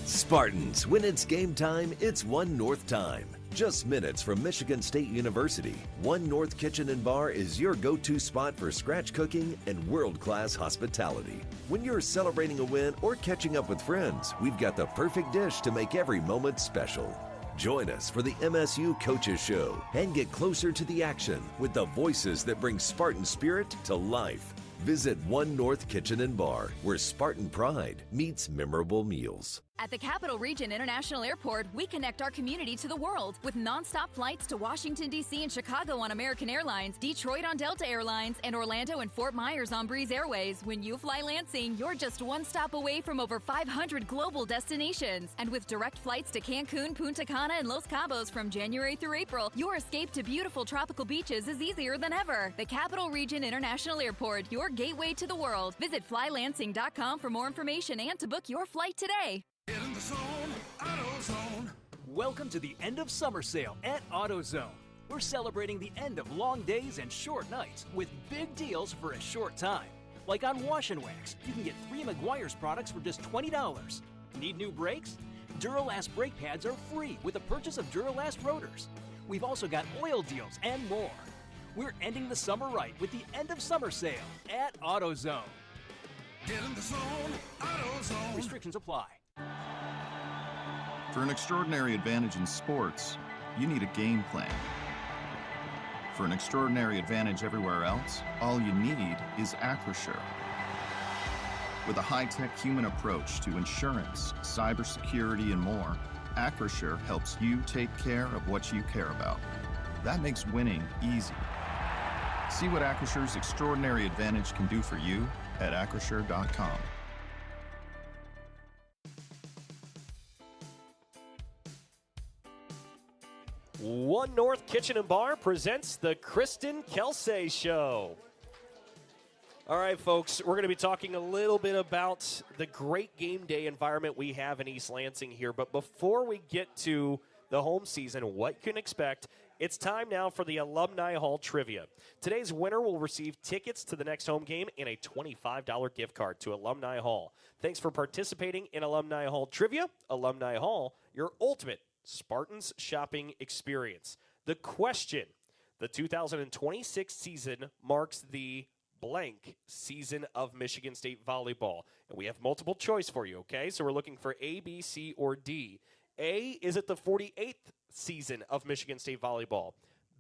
Spartans, when it's game time, it's One North time. Just minutes from Michigan State University, One North Kitchen and Bar is your go-to spot for scratch cooking and world-class hospitality. When you're celebrating a win or catching up with friends, we've got the perfect dish to make every moment special. Join us for the MSU Coaches Show and get closer to the action with the voices that bring Spartan spirit to life. Visit One North Kitchen and Bar, where Spartan pride meets memorable meals. At the Capital Region International Airport, we connect our community to the world with nonstop flights to Washington, D.C. and Chicago on American Airlines, Detroit on Delta Airlines, and Orlando and Fort Myers on Breeze Airways. When you fly Lansing, you're just one stop away from over 500 global destinations. And with direct flights to Cancun, Punta Cana, and Los Cabos from January through April, your escape to beautiful tropical beaches is easier than ever. The Capital Region International Airport, your gateway to the world. Visit flylansing.com for more information and to book your flight today. Get in the zone, AutoZone. Welcome to the end of summer sale at AutoZone. We're celebrating the end of long days and short nights with big deals for a short time. Like on Wash and Wax, you can get 3 Meguiar's products for just $20. Need new brakes? Duralast brake pads are free with the purchase of Duralast rotors. We've also got oil deals and more. We're ending the summer right with the end of summer sale at AutoZone. Get in the zone, AutoZone. Restrictions apply. For an extraordinary advantage in sports, you need a game plan. For an extraordinary advantage everywhere else, all you need is Acrisure. With a high-tech human approach to insurance, cybersecurity, and more, Acrisure helps you take care of what you care about. That makes winning easy. See what Acrisure's extraordinary advantage can do for you at acrisure.com. One North Kitchen and Bar presents the Kristen Kelsay Show. All right, folks, we're going to be talking a little bit about the great game day environment we have in East Lansing here. But before we get to the home season, what you can expect, it's time now for the Alumni Hall Trivia. Today's winner will receive tickets to the next home game and a $25 gift card to Alumni Hall. Thanks for participating in Alumni Hall Trivia. Alumni Hall, your ultimate Spartans shopping experience. The question, the 2026 season marks the blank season of Michigan State volleyball. And we have multiple choice for you, okay? So we're looking for A, B, C, or D. A, is it the 48th season of Michigan State volleyball?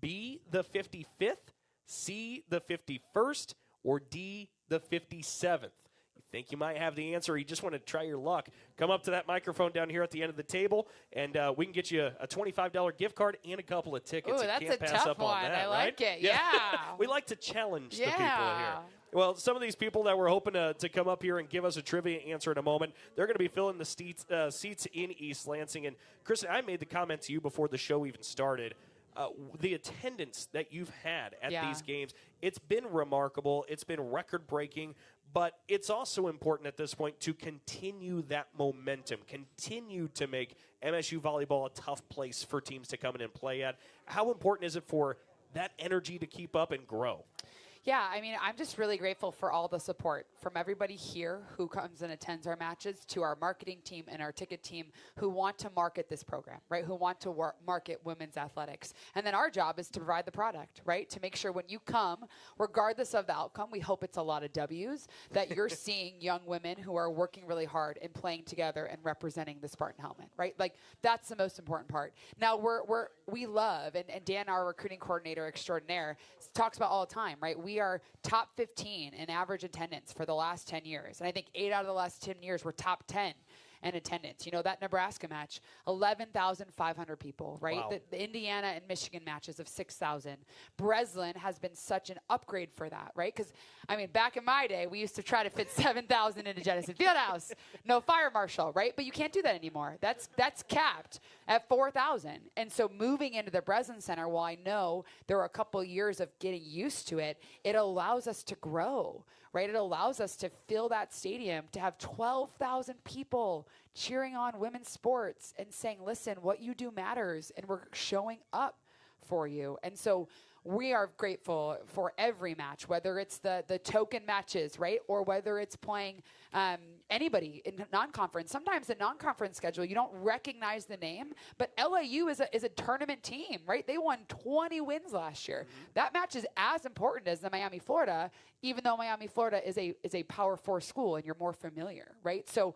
B, the 55th? C, the 51st? Or D, the 57th? Think you might have the answer, or you just want to try your luck, come up to that microphone down here at the end of the table, and we can get you a $25 gift card and a couple of tickets. Ooh, you that's can't a pass tough up one. on that, I like right? it. Yeah. We like to challenge the people Yeah. here. Well, some of these people that we're hoping to come up here and give us a trivia answer in a moment, they're going to be filling the seats in East Lansing. And, Kristen, I made the comment to you before the show even started. The attendance that you've had at these games, it's been remarkable. It's been record-breaking. But it's also important at this point to continue that momentum, continue to make MSU volleyball a tough place for teams to come in and play at. How important is it for that energy to keep up and grow? Yeah, I mean, I'm just really grateful for all the support from everybody here who comes and attends our matches, to our marketing team and our ticket team who want to market this program, right? Who want to market women's athletics. And then our job is to provide the product, right? To make sure when you come, regardless of the outcome, we hope it's a lot of W's, that you're seeing young women who are working really hard and playing together and representing the Spartan helmet, right? Like, that's the most important part. Now, we love, and Dan, our recruiting coordinator extraordinaire, talks about all the time, right? We are top 15 in average attendance for the last 10 years. And I think 8 out of the last 10 years we're top 10. in attendance. You know, that Nebraska match, 11,500 people, right? Wow. The Indiana and Michigan matches of 6,000. Breslin has been such an upgrade for that, right? Because, I mean, back in my day, we used to try to fit 7,000 into Genesee Fieldhouse. No fire marshal, right? But you can't do that anymore. That's capped at 4,000. And so moving into the Breslin Center, while I know there are a couple years of getting used to it, it allows us to grow, right? It allows us to fill that stadium, to have 12,000 people cheering on women's sports and saying, listen, what you do matters, and we're showing up for you. And so we are grateful for every match, whether it's the token matches, right? Or whether it's playing anybody in non-conference. Sometimes the non-conference schedule, you don't recognize the name, but LAU is a tournament team, right? They won 20 wins last year. Mm-hmm. That match is as important as the Miami, Florida, even though Miami, Florida is a Power 4 school and you're more familiar, right? So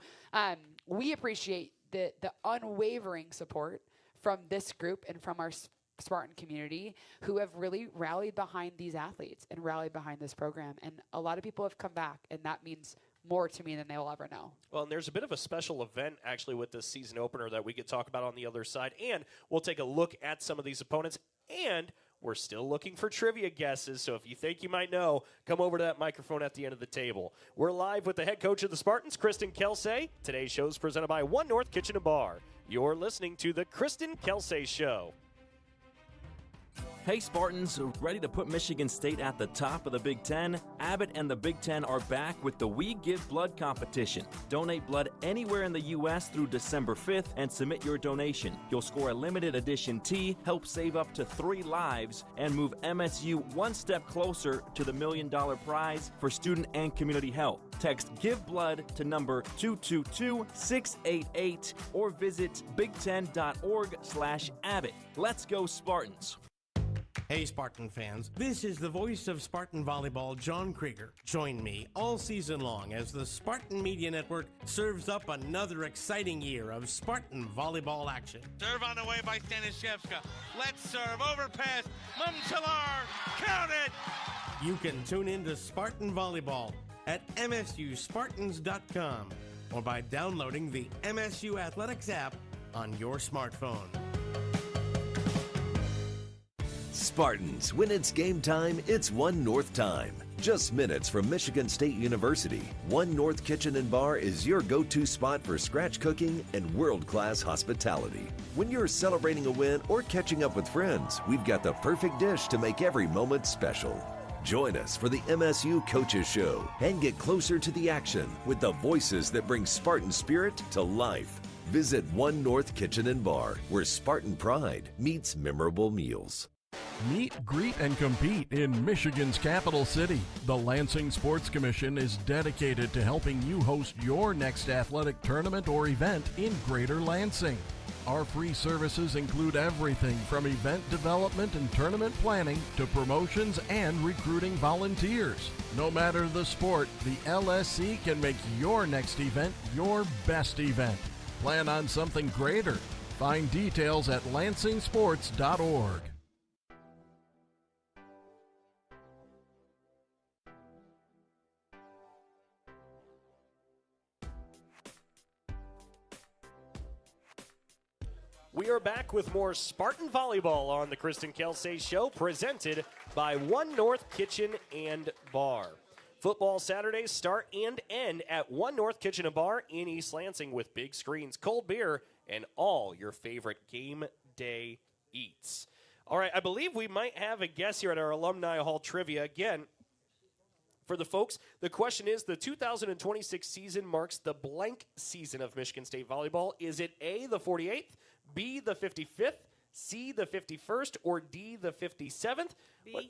we appreciate the unwavering support from this group and from our Spartan community who have really rallied behind these athletes and rallied behind this program. And a lot of people have come back, and that means more to me than they will ever know. Well, and there's a bit of a special event actually with this season opener that we could talk about on the other side, and we'll take a look at some of these opponents, and we're still looking for trivia guesses, so if you think you might know, come over to that microphone at the end of the table. We're live with the head coach of the Spartans, Kristen Kelsay. Today's show is presented by One North Kitchen and Bar. You're listening to the Kristen Kelsay Show. Hey Spartans, ready to put Michigan State at the top of the Big Ten? Abbott and the Big Ten are back with the We Give Blood competition. Donate blood anywhere in the U.S. through December 5th and submit your donation. You'll score a limited edition tee, help save up to 3 lives, and move MSU one step closer to the $1 million prize for student and community health. Text Give Blood to number 222-688 or visit big10.org/Abbott. Let's go Spartans. Hey Spartan fans, this is the voice of Spartan Volleyball, John Krieger. Join me all season long as the Spartan Media Network serves up another exciting year of Spartan Volleyball action. Serve on the way by Staniszewska. Let's serve, overpass, Mumchalar, count it! You can tune in to Spartan Volleyball at msuspartans.com or by downloading the MSU Athletics app on your smartphone. Spartans, when it's game time, it's One North time. Just minutes from Michigan State University, One North Kitchen and Bar is your go-to spot for scratch cooking and world-class hospitality. When you're celebrating a win or catching up with friends, we've got the perfect dish to make every moment special. Join us for the MSU Coaches Show and get closer to the action with the voices that bring Spartan spirit to life. Visit One North Kitchen and Bar, where Spartan pride meets memorable meals. Meet, greet, and compete in Michigan's capital city. The Lansing Sports Commission is dedicated to helping you host your next athletic tournament or event in Greater Lansing. Our free services include everything from event development and tournament planning to promotions and recruiting volunteers. No matter the sport, the LSC can make your next event your best event. Plan on something greater. Find details at lansingsports.org. We are back with more Spartan Volleyball on the Kristen Kelsay Show, presented by One North Kitchen and Bar. Football Saturdays start and end at One North Kitchen and Bar in East Lansing with big screens, cold beer, and all your favorite game day eats. All right, I believe we might have a guest here at our Alumni Hall Trivia. Again, for the folks, the question is, the 2026 season marks the blank season of Michigan State Volleyball. Is it A, the 48th, B, the 55th, C, the 51st, or D, the 57th? B. What?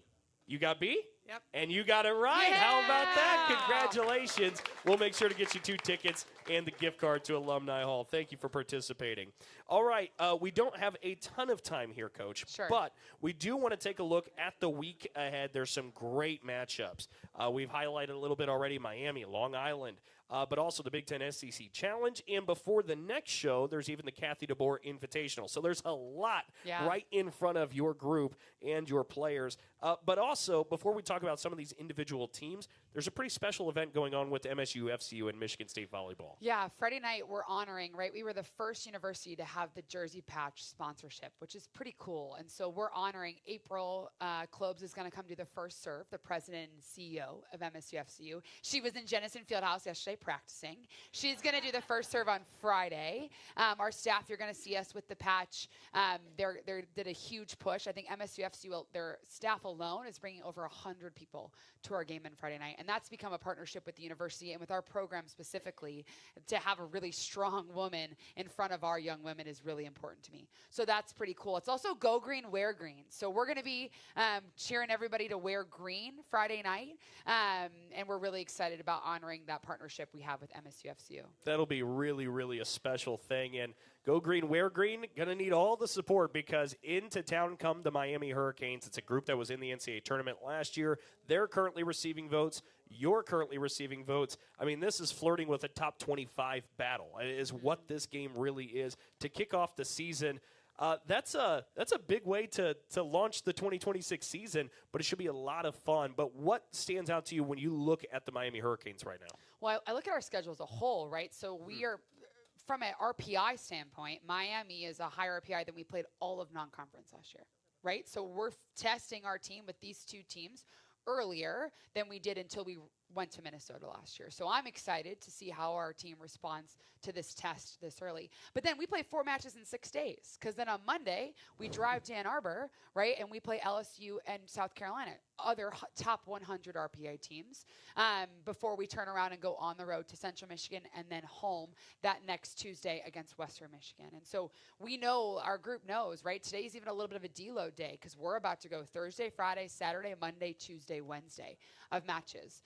You got B? Yep. And you got it right. Yeah! How about that? Congratulations. We'll make sure to get you 2 tickets and the gift card to Alumni Hall. Thank you for participating. All right, we don't have a ton of time here, Coach. Sure. But we do want to take a look at the week ahead. There's some great matchups. We've highlighted a little bit already Miami, Long Island, but also the Big Ten SEC Challenge. And before the next show, there's even the Kathy DeBoer Invitational. So there's a lot right in front of your group and your players. But also, before we talk about some of these individual teams, there's a pretty special event going on with MSU, FCU, and Michigan State Volleyball. Yeah, Friday night we're honoring, right? We were the first university to have the jersey patch sponsorship, which is pretty cool. And so we're honoring April Klobes is going to come do the first serve, the president and CEO of MSU, FCU. She was in Jennison Fieldhouse yesterday practicing. She's going to do the first serve on Friday. Our staff, you're going to see us with the patch. They did a huge push. I think MSU, FCU, their staff alone is bringing over 100 people to our game on Friday night. And that's become a partnership with the university and with our program specifically. To have a really strong woman in front of our young women is really important to me. So that's pretty cool. It's also Go Green, Wear Green. So we're going to be cheering everybody to wear green Friday night. And we're really excited about honoring that partnership we have with MSU, FCU. That'll be really, really a special thing. And Go Green, Wear Green, going to need all the support because into town come the Miami Hurricanes. It's a group that was in the NCAA tournament last year. They're currently receiving votes. You're currently receiving votes. I mean, this is flirting with a top 25 battle. It is what this game really is. To kick off the season, that's a big way to launch the 2026 season, but it should be a lot of fun. But what stands out to you when you look at the Miami Hurricanes right now? Well, I look at our schedule as a whole, right? So we are, from an RPI standpoint, Miami is a higher RPI than we played all of non-conference last year, right? So we're testing our team with these two teams earlier than we did until we went to Minnesota last year. So I'm excited to see how our team responds to this test this early. But then we play 4 matches in 6 days because then on Monday we drive to Ann Arbor, right, and we play LSU and South Carolina, other top 100 RPA teams, before we turn around and go on the road to Central Michigan and then home that next Tuesday against Western Michigan. And so we know, our group knows, right, today's even a little bit of a deload day because we're about to go Thursday, Friday, Saturday, Monday, Tuesday, Wednesday of matches.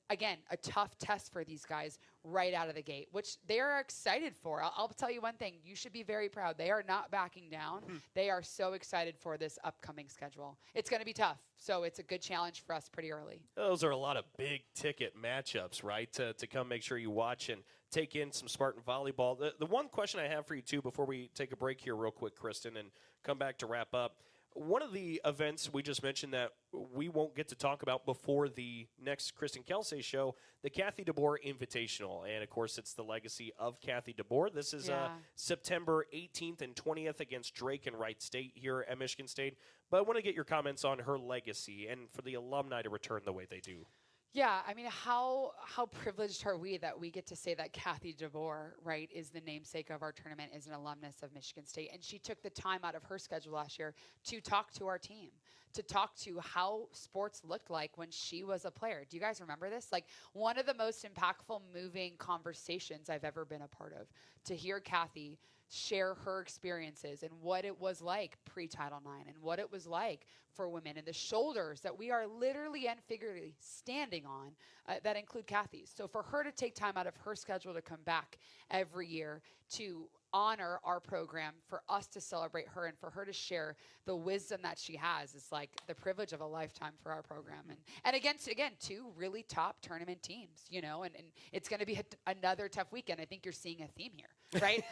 Again, a tough test for these guys right out of the gate, which they are excited for. I'll tell you one thing. You should be very proud. They are not backing down. They are so excited for this upcoming schedule. It's going to be tough, so it's a good challenge for us pretty early. Those are a lot of big-ticket matchups, right, to come make sure you watch and take in some Spartan volleyball. The one question I have for you, too, before we take a break here real quick, Kristen, and come back to wrap up, one of the events we just mentioned that we won't get to talk about before the next Kristen Kelsay show, the Kathy DeBoer Invitational. And, of course, it's the legacy of Kathy DeBoer. This is September 18th and 20th against Drake and Wright State here at Michigan State. But I want to get your comments on her legacy and for the alumni to return the way they do. Yeah, I mean, how privileged are we that we get to say that Kathy DeBoer, right, is the namesake of our tournament, is an alumnus of Michigan State. And she took the time out of her schedule last year to talk to our team, to talk to how sports looked like when she was a player. Do you guys remember this? Like, one of the most impactful, moving conversations I've ever been a part of, to hear Kathy share her experiences and what it was like pre-Title IX and what it was like for women and the shoulders that we are literally and figuratively standing on that include Kathy's. So for her to take time out of her schedule to come back every year to honor our program, for us to celebrate her and for her to share the wisdom that she has is like the privilege of a lifetime for our program. And again, two really top tournament teams, you know, and it's going to be another tough weekend. I think you're seeing a theme here, right?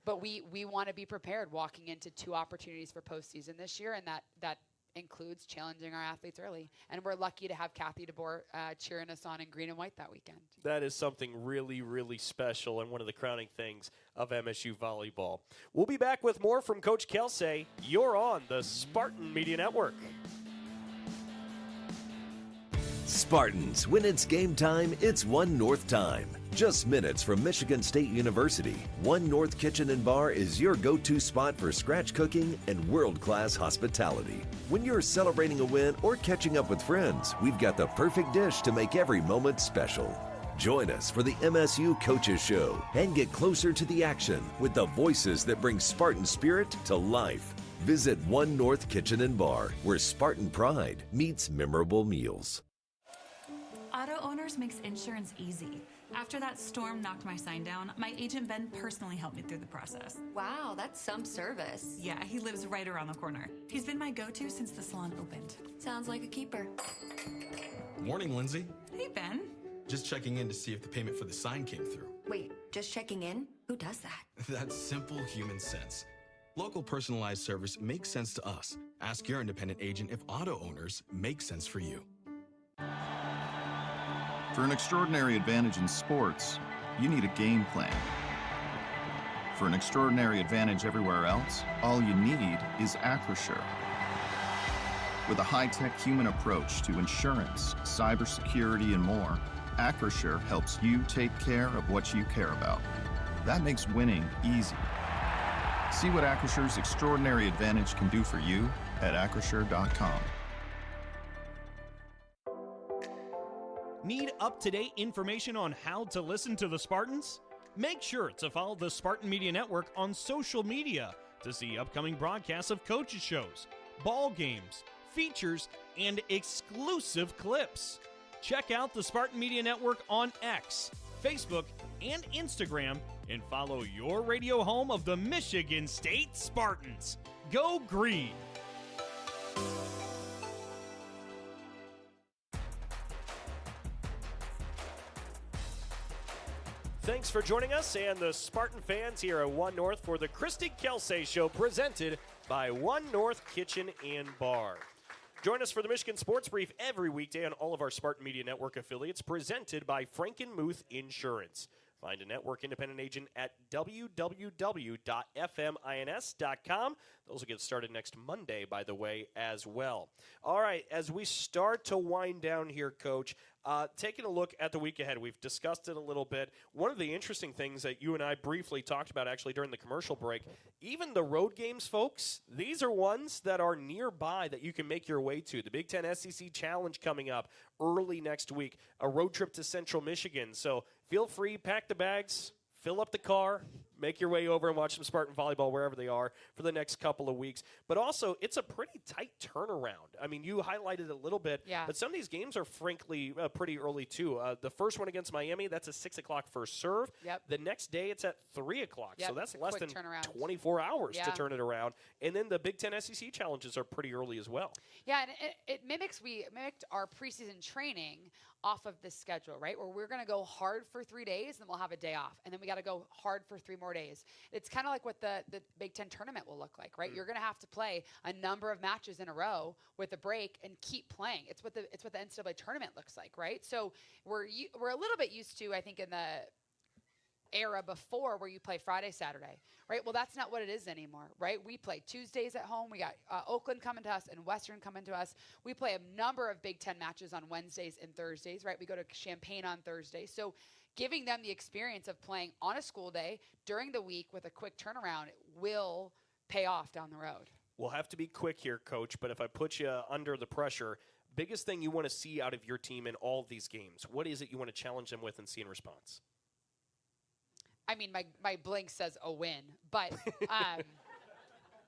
But we want to be prepared walking into 2 opportunities for postseason this year, and that includes challenging our athletes early. And we're lucky to have Kathy DeBoer cheering us on in green and white that weekend. That is something really, really special and one of the crowning things of MSU volleyball. We'll be back with more from Coach Kelsay. You're on the Spartan Media Network. Spartans, when it's game time, it's One North time. Just minutes from Michigan State University, One North Kitchen and Bar is your go-to spot for scratch cooking and world-class hospitality. When you're celebrating a win or catching up with friends, we've got the perfect dish to make every moment special. Join us for the MSU Coaches Show and get closer to the action with the voices that bring Spartan spirit to life. Visit One North Kitchen and Bar, where Spartan pride meets memorable meals. Auto Owners makes insurance easy. After that storm knocked my sign down, my agent Ben personally helped me through the process. Wow, that's some service. Yeah, he lives right around the corner. He's been my go-to since the salon opened. Sounds like a keeper. Morning, Lindsay. Hey, Ben. Just checking in to see if the payment for the sign came through. Wait, just checking in? Who does that? That's simple human sense. Local personalized service makes sense to us. Ask your independent agent if auto owners make sense for you. For an extraordinary advantage in sports, you need a game plan. For an extraordinary advantage everywhere else, all you need is Acrisure. With a high-tech human approach to insurance, cybersecurity, and more, Acrisure helps you take care of what you care about. That makes winning easy. See what Acrisure's extraordinary advantage can do for you at acrisure.com. Need up-to-date information on how to listen to the Spartans? Make sure to follow the Spartan Media Network on social media to see upcoming broadcasts of coaches' shows, ball games, features, and exclusive clips. Check out the Spartan Media Network on X, Facebook, and Instagram, and follow your radio home of the Michigan State Spartans. Go Green! Thanks for joining us and the Spartan fans here at One North for the Kristen Kelsay Show presented by One North Kitchen and Bar. Join us for the Michigan Sports Brief every weekday on all of our Spartan Media Network affiliates presented by Frankenmuth Insurance. Find a network independent agent at www.fmins.com. Those will get started next Monday, by the way, as well. All right, as we start to wind down here, Coach, taking a look at the week ahead, we've discussed it a little bit. One of the interesting things that you and I briefly talked about actually during the commercial break, even the road games, folks, these are ones that are nearby that you can make your way to. The Big Ten SEC Challenge coming up early next week, a road trip to Central Michigan. So feel free, pack the bags, fill up the car, make your way over and watch some Spartan volleyball wherever they are for the next couple of weeks. But also, it's a pretty tight turnaround. I mean, you highlighted a little bit, but some of these games are frankly pretty early too. The first one against Miami, that's a 6 o'clock first serve. The next day, it's at 3 o'clock. So that's less than 24 hours to turn it around. And then the Big Ten SEC challenges are pretty early as well. Yeah, and we mimicked our preseason training off of this schedule, right? Where we're going to go hard for 3 days, and then we'll have a day off. And then we got to go hard for 3 more days. It's kind of like what the Big Ten tournament will look like, right? You're going to have to play a number of matches in a row with a break and keep playing. It's what the NCAA tournament looks like, right? So we're a little bit used to, I think, in the era before where you play Friday, Saturday, right? Well, that's not what it is anymore, right? We play Tuesdays at home. We got Oakland coming to us and Western coming to us. We play a number of Big Ten matches on Wednesdays and Thursdays, right? We go to Champaign on Thursday. So giving them the experience of playing on a school day during the week with a quick turnaround will pay off down the road. We'll have to be quick here, Coach, but if I put you under the pressure, biggest thing you want to see out of your team in all of these games, what is it you want to challenge them with and see in response? I mean, my blink says a win, but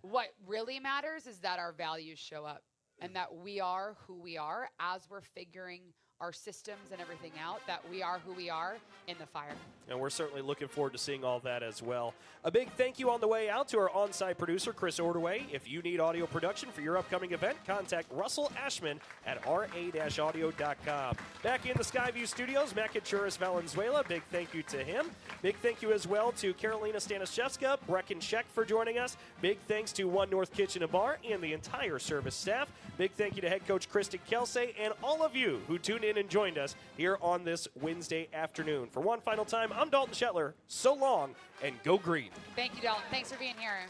what really matters is that our values show up and that we are who we are as we're figuring our systems and everything out, that we are who we are in the fire. And we're certainly looking forward to seeing all that as well. A big thank you on the way out to our on-site producer, Chris Ordway. If you need audio production for your upcoming event, contact Russell Ashman at ra-audio.com. Back in the Skyview studios, Matt Kachuris Valenzuela, big thank you to him. Big thank you as well to Karolina Staniszewska, Breccan Scheck for joining us. Big thanks to One North Kitchen and Bar and the entire service staff. Big thank you to head coach Kristen Kelsay and all of you who tuned in and joined us here on this Wednesday afternoon. For one final time, I'm Dalton Shetler. So long, and go green. Thank you, Dalton. Thanks for being here.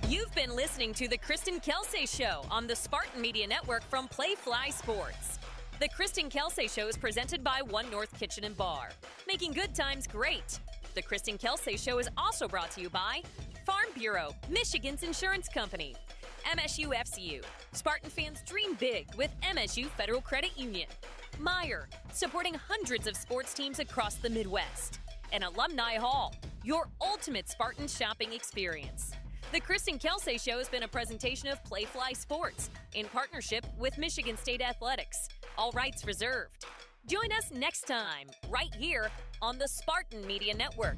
You've been listening to The Kristen Kelsay Show on the Spartan Media Network from Playfly Sports. The Kristen Kelsay Show is presented by One North Kitchen and Bar, making good times great. The Kristen Kelsay Show is also brought to you by Farm Bureau, Michigan's insurance company, MSU FCU. Spartan fans dream big with MSU Federal Credit Union. Meijer, supporting hundreds of sports teams across the Midwest. And Alumni Hall, your ultimate Spartan shopping experience. The Kristen Kelsay Show has been a presentation of Playfly Sports in partnership with Michigan State Athletics. All rights reserved. Join us next time, right here on the Spartan Media Network.